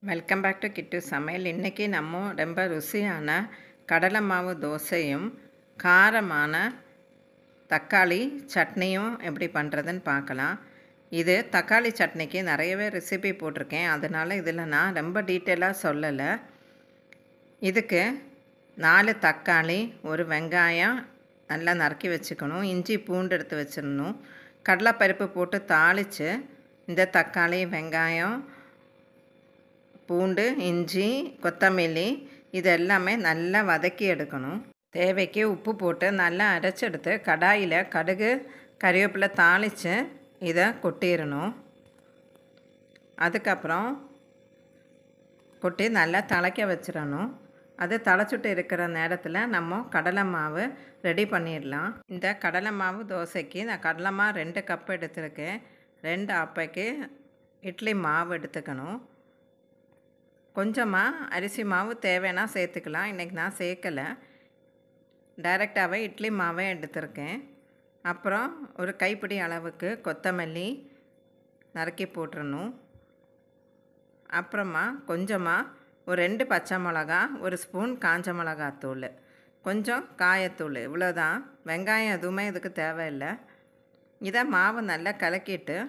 Welcome back to கிட்டு சமையல். இன்றைக்கி நம்ம ரொம்ப ருசியான கடலை மாவு தோசையும் காரமான தக்காளி சட்னியும் எப்படி பண்ணுறதுன்னு பார்க்கலாம். இது தக்காளி சட்னிக்கு நிறையவே ரெசிபி போட்டிருக்கேன், அதனால் இதில் நான் ரொம்ப டீட்டெயிலாக சொல்லலை. இதுக்கு 4 தக்காளி, ஒரு வெங்காயம் நல்லா நறுக்கி வச்சுக்கணும், இஞ்சி பூண்டு எடுத்து வச்சிடணும், கடலைப்பருப்பு போட்டு தாளித்து இந்த தக்காளி வெங்காயம் பூண்டு இஞ்சி கொத்தமல்லி இது எல்லாமே நல்லா வதக்கி எடுக்கணும். தேவைக்கு உப்பு போட்டு நல்லா அரைச்செடுத்து கடாயில் கடுகு கறிவேப்பிலை தாளித்து இதை கொட்டிடணும். அதுக்கப்புறம் கொட்டி நல்லா திளைக்க வச்சிடணும். அது திளைச்சிட்டு இருக்கிற நேரத்தில் நம்ம கடலை மாவு ரெடி பண்ணிடலாம். இந்த கடலை மாவு தோசைக்கு நான் கடலை மாவு 2 கப் எடுத்துருக்கேன். 2 அப்பைக்கு இட்லி மாவு எடுத்துக்கணும். கொஞ்சமாக அரிசி மாவு தேவைன்னா சேர்த்துக்கலாம். இன்றைக்கி நான் சேர்க்கலை, டைரெக்டாகவே இட்லி மாவே எடுத்திருக்கேன். அப்புறம் ஒரு கைப்பிடி அளவுக்கு கொத்தமல்லி நறுக்கி போட்டுடணும். அப்புறமா கொஞ்சமாக ஒரு 2 பச்சை மிளகா, ஒரு ஸ்பூன் காஞ்ச மிளகாத்தூள், கொஞ்சம் காயத்தூள், இவ்வளோதான். வெங்காயம் எதுவுமே இதுக்கு தேவையில்லை. இதை மாவு நல்லா கலக்கிட்டு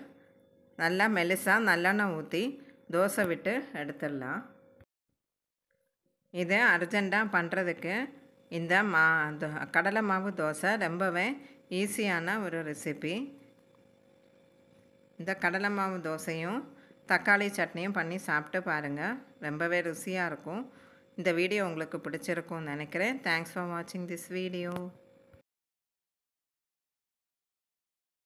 நல்லா மெலிசாக நல்லெண்ணெய் ஊற்றி தோசை விட்டு எடுத்துடலாம். இது அர்ஜெண்ட்டாக பண்ணுறதுக்கு இந்த கடலை மாவு தோசை ரொம்பவே ஈஸியான ஒரு ரெசிபி. இந்த கடலை மாவு தோசையும் தக்காளி சட்னியும் பண்ணி சாப்பிட்டு பாருங்கள், ரொம்பவே ருசியாக இருக்கும். இந்த வீடியோ உங்களுக்கு பிடிச்சிருக்கும்னு நினைக்கிறேன். தேங்க்ஸ் ஃபார் வாட்சிங் திஸ் வீடியோ.